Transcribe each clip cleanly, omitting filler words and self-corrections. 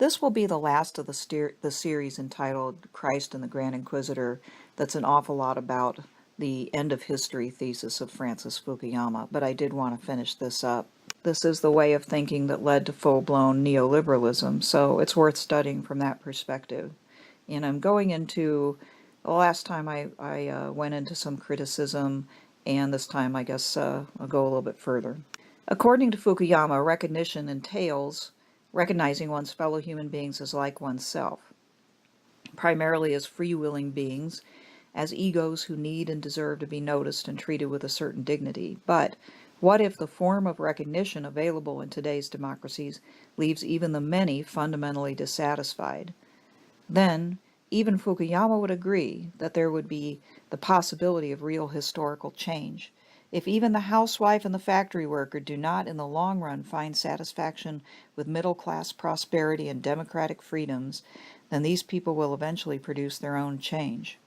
This will be the last of the series entitled Christ and the Grand Inquisitor. That's an awful lot about the end of history thesis of Francis Fukuyama, but I did want to finish this up. This is the way of thinking that led to full-blown neoliberalism, so it's worth studying from that perspective. And I'm going into, the last time I went into some criticism, and this time I guess I'll go a little bit further. According to Fukuyama, recognition entails recognizing one's fellow human beings as like oneself, primarily as free-willing beings, as egos who need and deserve to be noticed and treated with a certain dignity. But what if the form of recognition available in today's democracies leaves even the many fundamentally dissatisfied? Then, even Fukuyama would agree that there would be the possibility of real historical change. If even the housewife and the factory worker do not in the long run find satisfaction with middle-class prosperity and democratic freedoms, then these people will eventually produce their own change.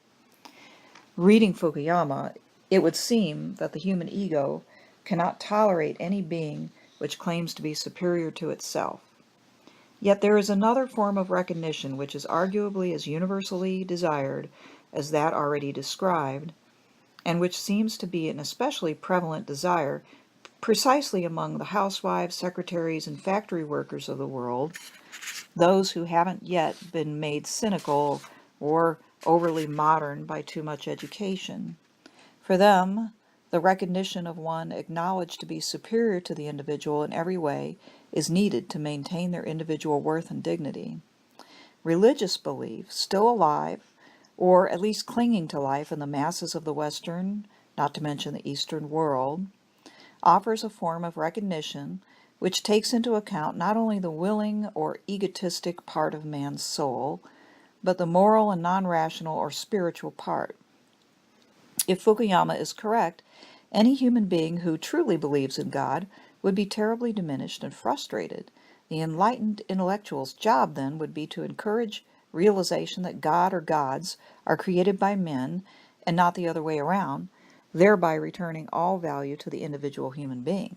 Reading Fukuyama, it would seem that the human ego cannot tolerate any being which claims to be superior to itself. Yet there is another form of recognition which is arguably as universally desired as that already described, and which seems to be an especially prevalent desire precisely among the housewives, secretaries, and factory workers of the world, those who haven't yet been made cynical or overly modern by too much education. For them, the recognition of one acknowledged to be superior to the individual in every way is needed to maintain their individual worth and dignity. Religious belief, still alive, or at least clinging to life in the masses of the Western, not to mention the Eastern world, offers a form of recognition which takes into account not only the willing or egotistic part of man's soul, but the moral and non-rational or spiritual part. If Fukuyama is correct, any human being who truly believes in God would be terribly diminished and frustrated. The enlightened intellectual's job then would be to encourage realization that God or gods are created by men and not the other way around, thereby returning all value to the individual human being.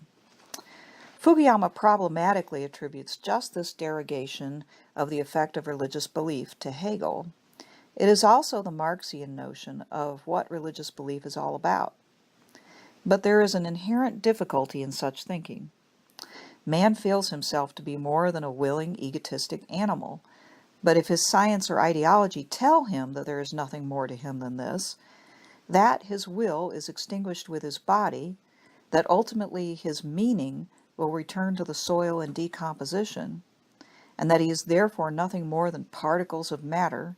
Fukuyama problematically attributes just this derogation of the effect of religious belief to Hegel. It is also the Marxian notion of what religious belief is all about. But there is an inherent difficulty in such thinking. Man feels himself to be more than a willing, egotistic animal. But if his science or ideology tell him that there is nothing more to him than this, that his will is extinguished with his body, that ultimately his meaning will return to the soil and decomposition, and that he is therefore nothing more than particles of matter,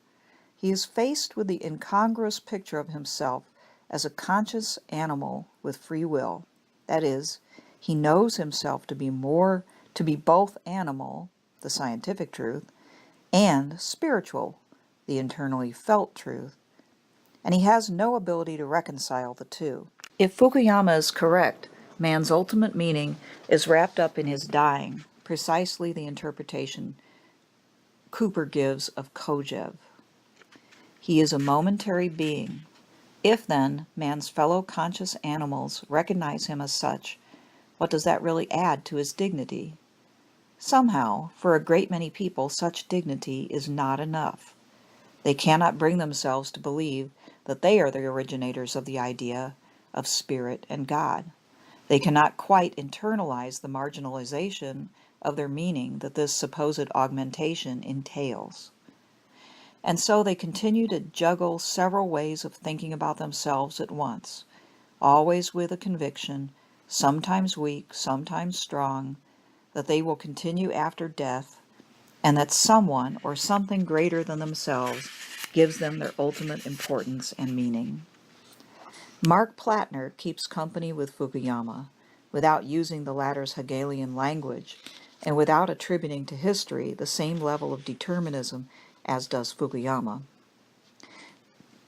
he is faced with the incongruous picture of himself as a conscious animal with free will. That is, he knows himself to be both animal, the scientific truth, and spiritual, the internally felt truth, and he has no ability to reconcile the two. If Fukuyama is correct, man's ultimate meaning is wrapped up in his dying, precisely the interpretation Cooper gives of Kojève. He is a momentary being. If, then, man's fellow conscious animals recognize him as such, what does that really add to his dignity? Somehow, for a great many people, such dignity is not enough. They cannot bring themselves to believe that they are the originators of the idea of spirit and God. They cannot quite internalize the marginalization of their meaning that this supposed augmentation entails. And so they continue to juggle several ways of thinking about themselves at once, always with a conviction, sometimes weak, sometimes strong, that they will continue after death, and that someone or something greater than themselves gives them their ultimate importance and meaning. Mark Plattner keeps company with Fukuyama, without using the latter's Hegelian language, and without attributing to history the same level of determinism as does Fukuyama.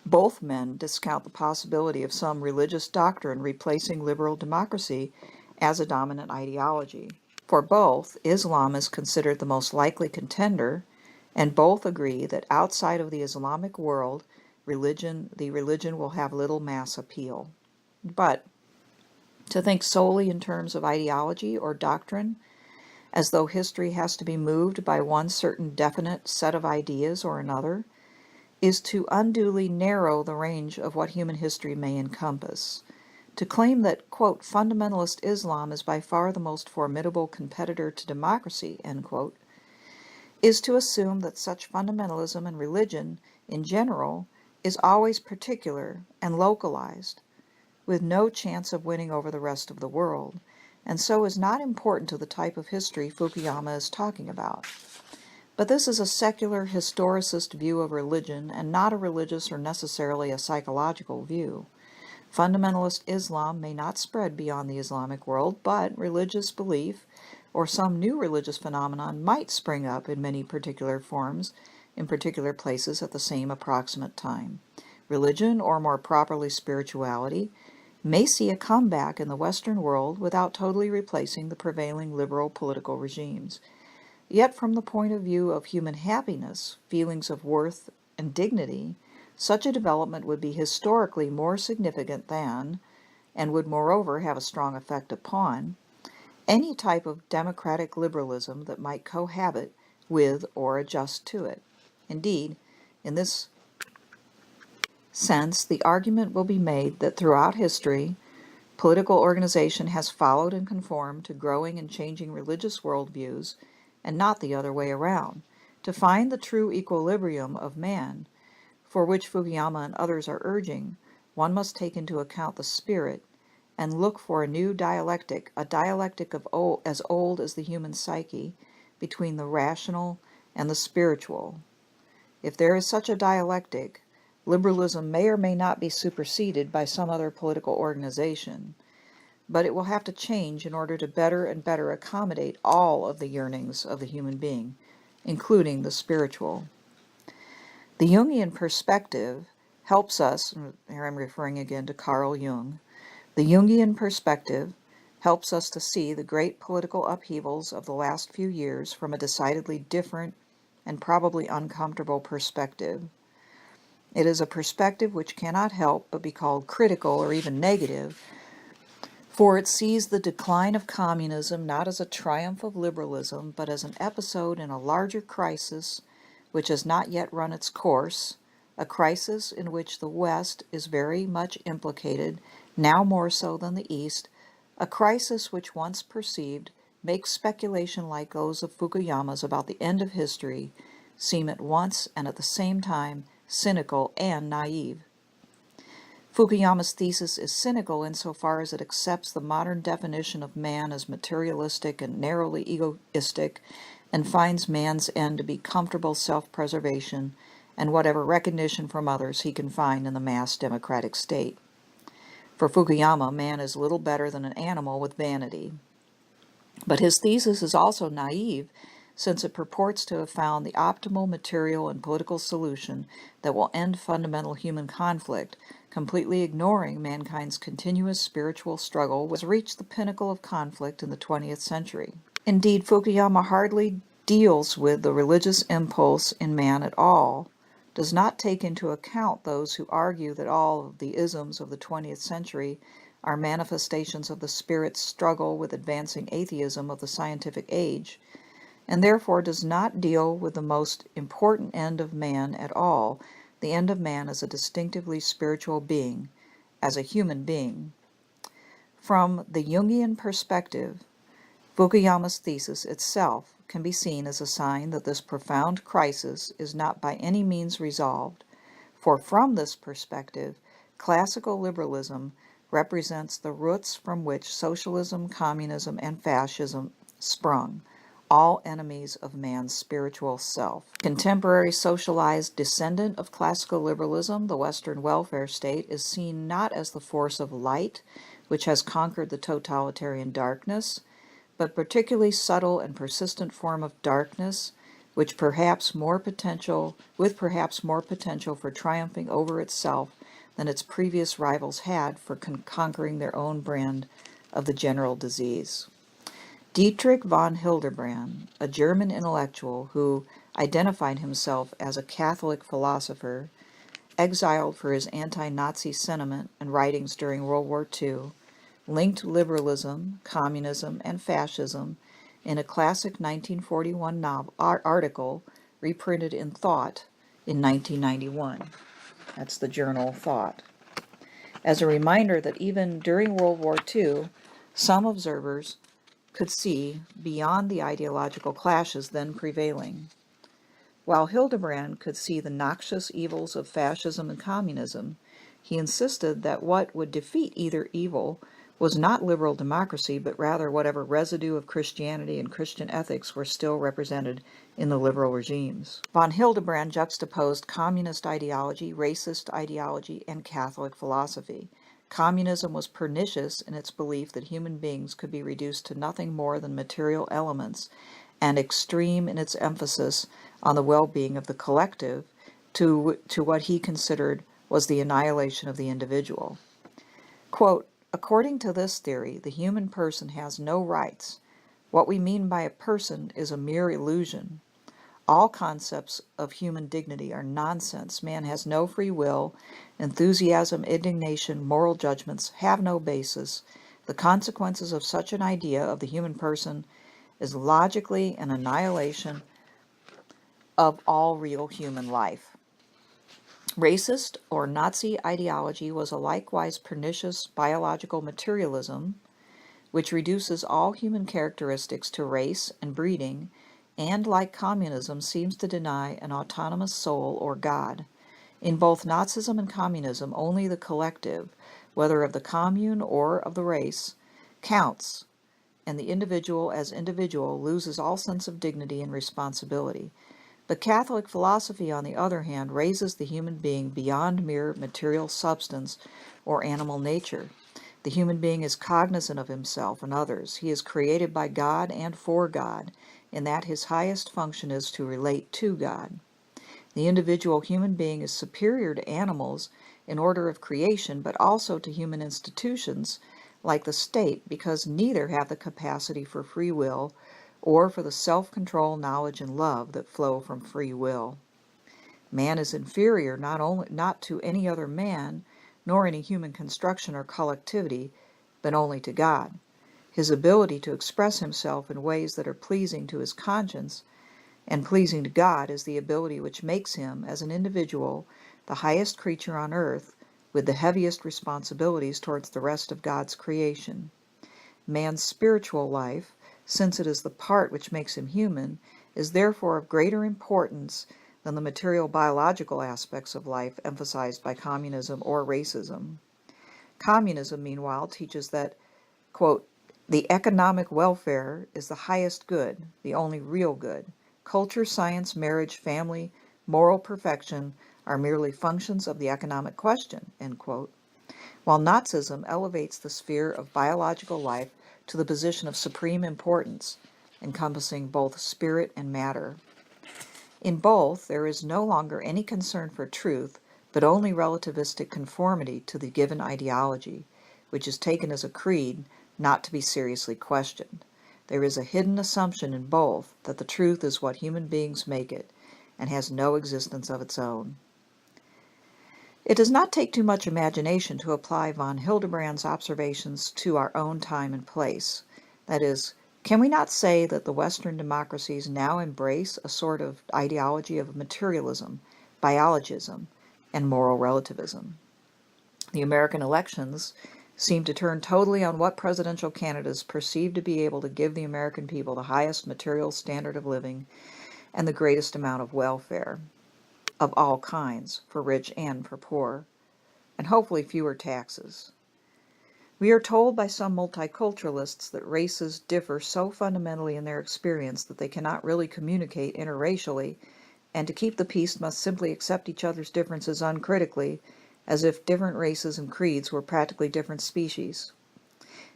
Both men discount the possibility of some religious doctrine replacing liberal democracy as a dominant ideology. For both, Islam is considered the most likely contender, and both agree that outside of the Islamic world, the religion will have little mass appeal. But to think solely in terms of ideology or doctrine, as though history has to be moved by one certain definite set of ideas or another, is to unduly narrow the range of what human history may encompass. To claim that, quote, fundamentalist Islam is by far the most formidable competitor to democracy, end quote, is to assume that such fundamentalism in religion, in general, is always particular and localized, with no chance of winning over the rest of the world, and so is not important to the type of history Fukuyama is talking about. But this is a secular historicist view of religion and not a religious or necessarily a psychological view. Fundamentalist Islam may not spread beyond the Islamic world, but religious belief or some new religious phenomenon might spring up in many particular forms in particular places at the same approximate time. Religion, or more properly spirituality, may see a comeback in the Western world without totally replacing the prevailing liberal political regimes. Yet from the point of view of human happiness, feelings of worth and dignity, such a development would be historically more significant than, and would moreover have a strong effect upon, any type of democratic liberalism that might cohabit with or adjust to it. Indeed, in this sense, the argument will be made that throughout history, political organization has followed and conformed to growing and changing religious worldviews, and not the other way around. To find the true equilibrium of man, for which Fukuyama and others are urging, one must take into account the spirit and look for a new dialectic, a dialectic as old as the human psyche, between the rational and the spiritual. If there is such a dialectic, liberalism may or may not be superseded by some other political organization, but it will have to change in order to better and better accommodate all of the yearnings of the human being, including the spiritual. The Jungian perspective helps us, and here I'm referring again to Carl Jung, the Jungian perspective helps us to see the great political upheavals of the last few years from a decidedly different and probably uncomfortable perspective. It is a perspective which cannot help but be called critical or even negative, for it sees the decline of communism not as a triumph of liberalism, but as an episode in a larger crisis which has not yet run its course, a crisis in which the West is very much implicated, now more so than the East, a crisis which once perceived makes speculation like those of Fukuyama's about the end of history seem at once and at the same time cynical and naive. Fukuyama's thesis is cynical insofar as it accepts the modern definition of man as materialistic and narrowly egoistic, and finds man's end to be comfortable self-preservation and whatever recognition from others he can find in the mass democratic state. For Fukuyama, man is little better than an animal with vanity. But his thesis is also naive, since it purports to have found the optimal material and political solution that will end fundamental human conflict, completely ignoring mankind's continuous spiritual struggle, which has reached the pinnacle of conflict in the 20th century. Indeed, Fukuyama hardly deals with the religious impulse in man at all, does not take into account those who argue that all of the isms of the 20th century are manifestations of the spirit's struggle with advancing atheism of the scientific age, and therefore does not deal with the most important end of man at all, the end of man as a distinctively spiritual being, as a human being. From the Jungian perspective, Fukuyama's thesis itself can be seen as a sign that this profound crisis is not by any means resolved, for from this perspective, classical liberalism represents the roots from which socialism, communism, and fascism sprung, all enemies of man's spiritual self. Contemporary socialized descendant of classical liberalism, the Western welfare state, is seen not as the force of light which has conquered the totalitarian darkness, but particularly subtle and persistent form of darkness, with perhaps more potential for triumphing over itself than its previous rivals had for conquering their own brand of the general disease. Dietrich von Hildebrand, a German intellectual who identified himself as a Catholic philosopher, exiled for his anti-Nazi sentiment and writings during World War II, linked liberalism, communism, and fascism in a classic 1941 article reprinted in Thought in 1991. That's the journal Thought. As a reminder that even during World War II, some observers could see beyond the ideological clashes then prevailing. While Hildebrand could see the noxious evils of fascism and communism, he insisted that what would defeat either evil was not liberal democracy, but rather whatever residue of Christianity and Christian ethics were still represented in the liberal regimes. Von Hildebrand juxtaposed communist ideology, racist ideology, and Catholic philosophy. Communism was pernicious in its belief that human beings could be reduced to nothing more than material elements, and extreme in its emphasis on the well-being of the collective to what he considered was the annihilation of the individual. Quote, according to this theory, the human person has no rights. What we mean by a person is a mere illusion. All concepts of human dignity are nonsense. Man has no free will. Enthusiasm, indignation, moral judgments have no basis. The consequences of such an idea of the human person is logically an annihilation of all real human life. Racist or Nazi ideology was a likewise pernicious biological materialism which reduces all human characteristics to race and breeding, and like communism seems to deny an autonomous soul or God. In both Nazism and communism, only the collective, whether of the commune or of the race, counts, and the individual as individual loses all sense of dignity and responsibility. But Catholic philosophy, on the other hand, raises the human being beyond mere material substance or animal nature. The human being is cognizant of himself and others. He is created by God and for God, in that his highest function is to relate to God. The individual human being is superior to animals in order of creation, but also to human institutions like the state, because neither have the capacity for free will or for the self-control, knowledge, and love that flow from free will. Man is inferior not to any other man, nor any human construction or collectivity, but only to God. His ability to express himself in ways that are pleasing to his conscience and pleasing to God is the ability which makes him, as an individual, the highest creature on earth, with the heaviest responsibilities towards the rest of God's creation. Man's spiritual life, since it is the part which makes him human, is therefore of greater importance than the material biological aspects of life emphasized by communism or racism. Communism, meanwhile, teaches that, quote, the economic welfare is the highest good, the only real good. Culture, science, marriage, family, moral perfection are merely functions of the economic question, end quote. While Nazism elevates the sphere of biological life to the position of supreme importance, encompassing both spirit and matter. In both, there is no longer any concern for truth, but only relativistic conformity to the given ideology, which is taken as a creed not to be seriously questioned. There is a hidden assumption in both that the truth is what human beings make it, and has no existence of its own. It does not take too much imagination to apply von Hildebrand's observations to our own time and place. That is, can we not say that the Western democracies now embrace a sort of ideology of materialism, biologism, and moral relativism? The American elections seem to turn totally on what presidential candidates perceive to be able to give the American people the highest material standard of living and the greatest amount of welfare of all kinds, for rich and for poor, and hopefully fewer taxes. We are told by some multiculturalists that races differ so fundamentally in their experience that they cannot really communicate interracially, and to keep the peace must simply accept each other's differences uncritically, as if different races and creeds were practically different species.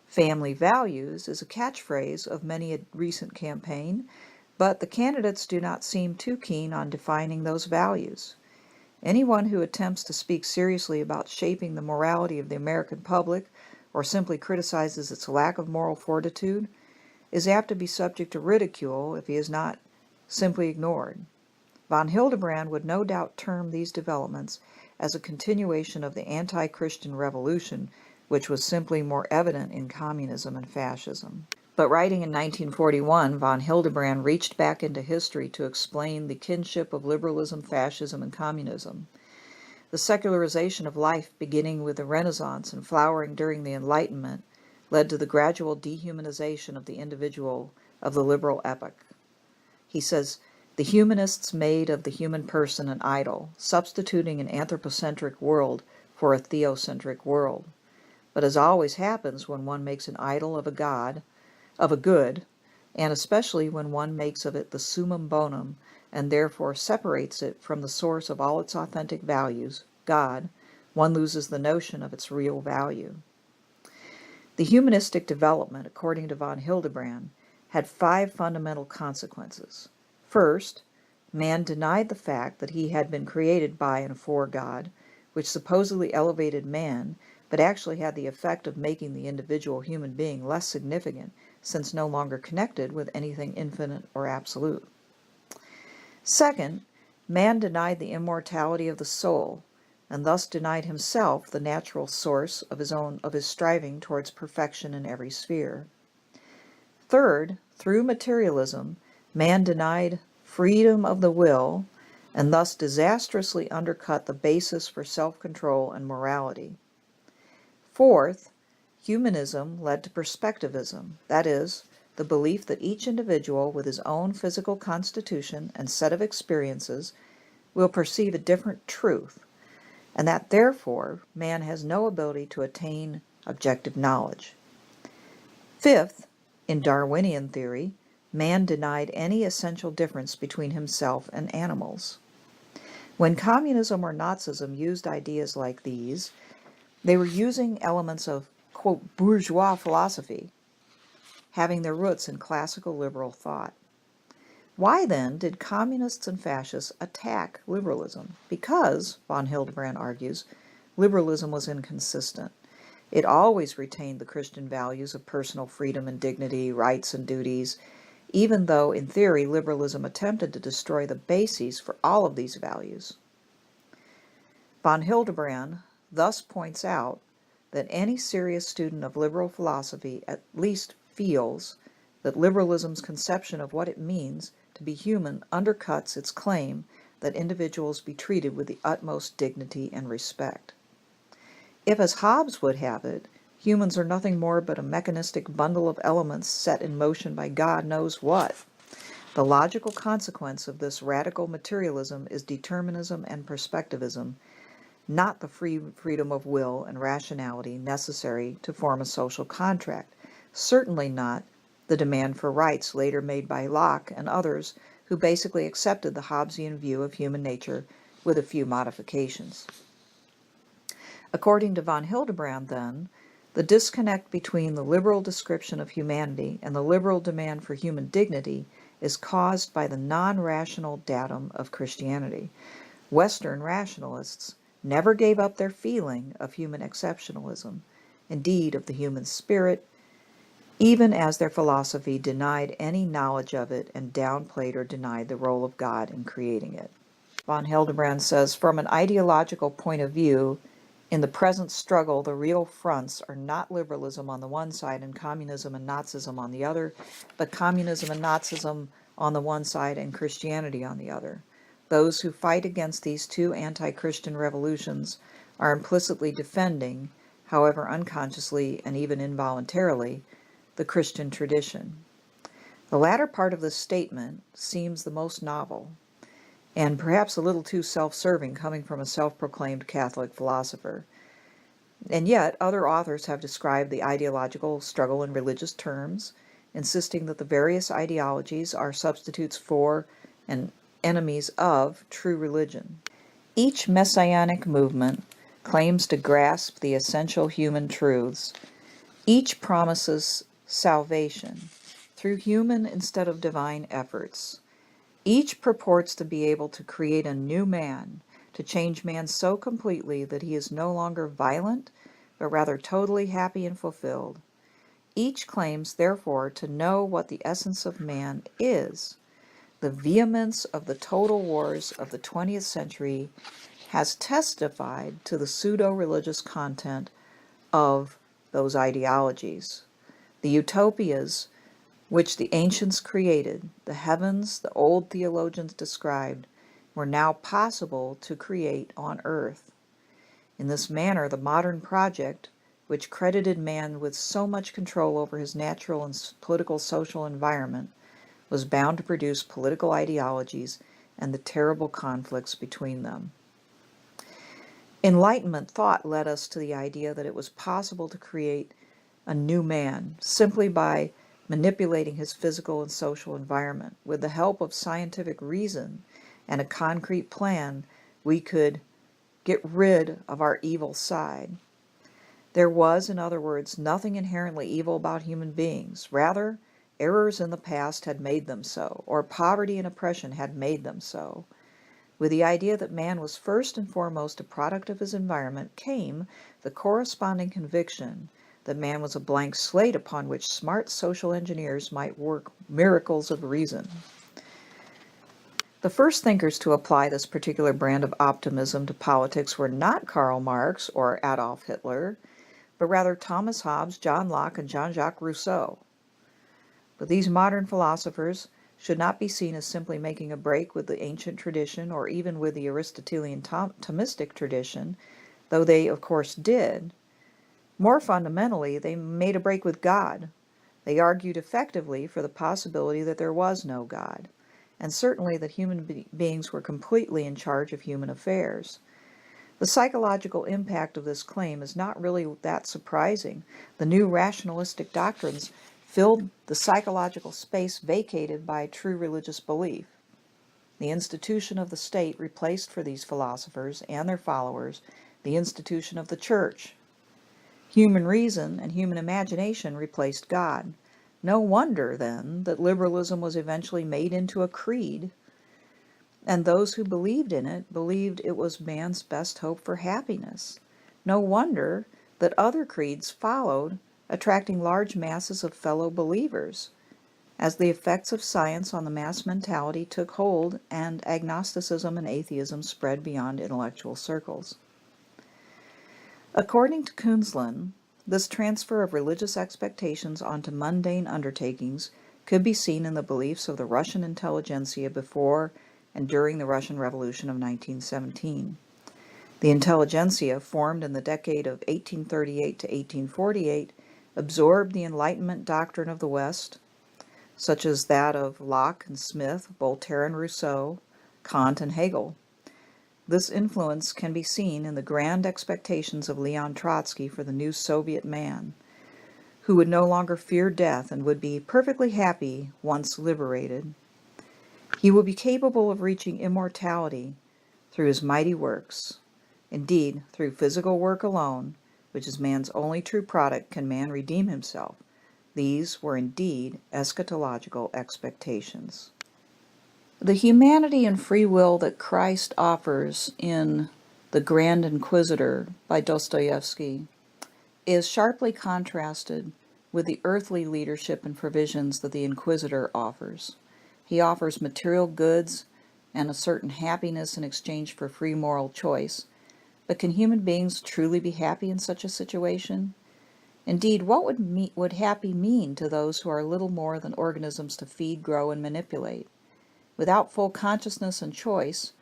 Family values is a catchphrase of many a recent campaign, but the candidates do not seem too keen on defining those values. Anyone who attempts to speak seriously about shaping the morality of the American public, or simply criticizes its lack of moral fortitude, is apt to be subject to ridicule if he is not simply ignored. Von Hildebrand would no doubt term these developments as a continuation of the anti-Christian revolution, which was simply more evident in communism and fascism. But writing in 1941, von Hildebrand reached back into history to explain the kinship of liberalism, fascism, and communism. The secularization of life, beginning with the Renaissance and flowering during the Enlightenment, led to the gradual dehumanization of the individual of the liberal epoch. He says, the humanists made of the human person an idol, substituting an anthropocentric world for a theocentric world. But as always happens when one makes an idol of a god, of a good, and especially when one makes of it the summum bonum and therefore separates it from the source of all its authentic values, God, one loses the notion of its real value. The humanistic development, according to von Hildebrand, had 5 fundamental consequences. First, man denied the fact that he had been created by and for God, which supposedly elevated man, but actually had the effect of making the individual human being less significant, since no longer connected with anything infinite or absolute. Second, man denied the immortality of the soul, and thus denied himself the natural source of his striving towards perfection in every sphere. Third, through materialism, man denied freedom of the will, and thus disastrously undercut the basis for self-control and morality. Fourth, humanism led to perspectivism, that is, the belief that each individual with his own physical constitution and set of experiences will perceive a different truth, and that therefore man has no ability to attain objective knowledge. Fifth, in Darwinian theory, man denied any essential difference between himself and animals. When communism or Nazism used ideas like these, they were using elements of, quote, bourgeois philosophy, having their roots in classical liberal thought. Why then did communists and fascists attack liberalism? Because, von Hildebrand argues, liberalism was inconsistent. It always retained the Christian values of personal freedom and dignity, rights and duties, even though in theory liberalism attempted to destroy the bases for all of these values. Von Hildebrand thus points out that any serious student of liberal philosophy at least feels that liberalism's conception of what it means to be human undercuts its claim that individuals be treated with the utmost dignity and respect. If, as Hobbes would have it, humans are nothing more but a mechanistic bundle of elements set in motion by God knows what, the logical consequence of this radical materialism is determinism and perspectivism, not the freedom of will and rationality necessary to form a social contract, certainly not the demand for rights later made by Locke and others who basically accepted the Hobbesian view of human nature with a few modifications. According to von Hildebrand, then, the disconnect between the liberal description of humanity and the liberal demand for human dignity is caused by the non-rational datum of Christianity. Western rationalists never gave up their feeling of human exceptionalism, indeed of the human spirit, even as their philosophy denied any knowledge of it and downplayed or denied the role of God in creating it. Von Hildebrand says, from an ideological point of view, in the present struggle, the real fronts are not liberalism on the one side and communism and Nazism on the other, but communism and Nazism on the one side and Christianity on the other. Those who fight against these two anti-Christian revolutions are implicitly defending, however unconsciously and even involuntarily, the Christian tradition. The latter part of this statement seems the most novel, and perhaps a little too self-serving coming from a self-proclaimed Catholic philosopher. And yet, other authors have described the ideological struggle in religious terms, insisting that the various ideologies are substitutes for and enemies of true religion. Each messianic movement claims to grasp the essential human truths. Each promises salvation through human instead of divine efforts. Each purports to be able to create a new man, to change man so completely that he is no longer violent, but rather totally happy and fulfilled. Each claims, therefore, to know what the essence of man is. The vehemence of the total wars of the 20th century has testified to the pseudo-religious content of those ideologies. The utopias which the ancients created, the heavens the old theologians described, were now possible to create on earth. In this manner, the modern project, which credited man with so much control over his natural and political social environment, was bound to produce political ideologies and the terrible conflicts between them. Enlightenment thought led us to the idea that it was possible to create a new man simply by manipulating his physical and social environment. With the help of scientific reason and a concrete plan, we could get rid of our evil side. There was, in other words, nothing inherently evil about human beings. Rather, errors in the past had made them so, or poverty and oppression had made them so. With the idea that man was first and foremost a product of his environment came the corresponding conviction that man was a blank slate upon which smart social engineers might work miracles of reason. The first thinkers to apply this particular brand of optimism to politics were not Karl Marx or Adolf Hitler, but rather Thomas Hobbes, John Locke, and Jean-Jacques Rousseau. But these modern philosophers should not be seen as simply making a break with the ancient tradition or even with the Aristotelian Thomistic tradition, though they, of course, did. More fundamentally, they made a break with God. They argued effectively for the possibility that there was no God, and certainly that human beings were completely in charge of human affairs. The psychological impact of this claim is not really that surprising. The new rationalistic doctrines filled the psychological space vacated by true religious belief. The institution of the state replaced for these philosophers and their followers the institution of the church. Human reason and human imagination replaced God. No wonder, then, that liberalism was eventually made into a creed, and those who believed in it believed it was man's best hope for happiness. No wonder that other creeds followed, attracting large masses of fellow believers, as the effects of science on the mass mentality took hold and agnosticism and atheism spread beyond intellectual circles. According to Kunzlin, this transfer of religious expectations onto mundane undertakings could be seen in the beliefs of the Russian intelligentsia before and during the Russian Revolution of 1917. The intelligentsia, formed in the decade of 1838 to 1848, absorbed the Enlightenment doctrine of the West, such as that of Locke and Smith, Voltaire and Rousseau, Kant and Hegel. This influence can be seen in the grand expectations of Leon Trotsky for the new Soviet man, who would no longer fear death and would be perfectly happy once liberated. He will be capable of reaching immortality through his mighty works. Indeed, through physical work alone, which is man's only true product, can man redeem himself. These were indeed eschatological expectations. The humanity and free will that Christ offers in The Grand Inquisitor by Dostoevsky is sharply contrasted with the earthly leadership and provisions that the Inquisitor offers. He offers material goods and a certain happiness in exchange for free moral choice. But can human beings truly be happy in such a situation? Indeed, what would happy mean to those who are little more than organisms to feed, grow, and manipulate? Without full consciousness and choice,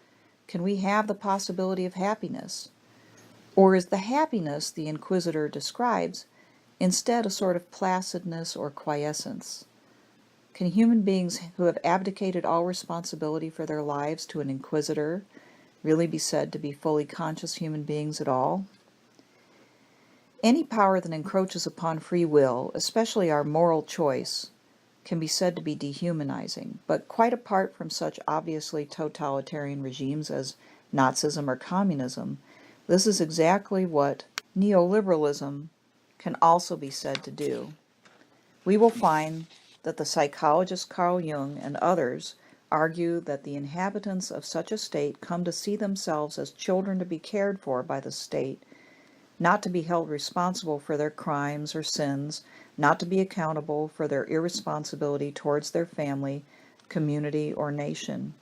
can we have the possibility of happiness? Or is the happiness the Inquisitor describes instead a sort of placidness or quiescence? Can human beings who have abdicated all responsibility for their lives to an Inquisitor really be said to be fully conscious human beings at all? Any power that encroaches upon free will, especially our moral choice, can be said to be dehumanizing, but quite apart from such obviously totalitarian regimes as Nazism or communism, this is exactly what neo-liberalism can also be said to do. We will find that the psychologist Carl Jung and others argue that the inhabitants of such a state come to see themselves as children to be cared for by the state, not to be held responsible for their crimes or sins, not to be accountable for their irresponsibility towards their family, community, or nation.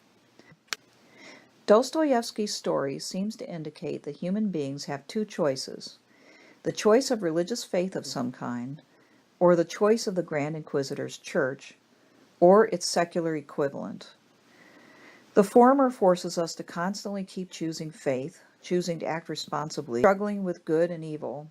Dostoevsky's story seems to indicate that human beings have two choices: the choice of religious faith of some kind, or the choice of the Grand Inquisitor's church, or its secular equivalent. The former forces us to constantly keep choosing faith, choosing to act responsibly, struggling with good and evil.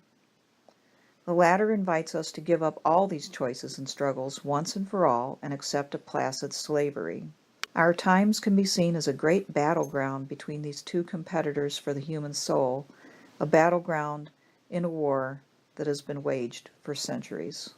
The latter invites us to give up all these choices and struggles once and for all and accept a placid slavery. Our times can be seen as a great battleground between these two competitors for the human soul, a battleground in a war that has been waged for centuries.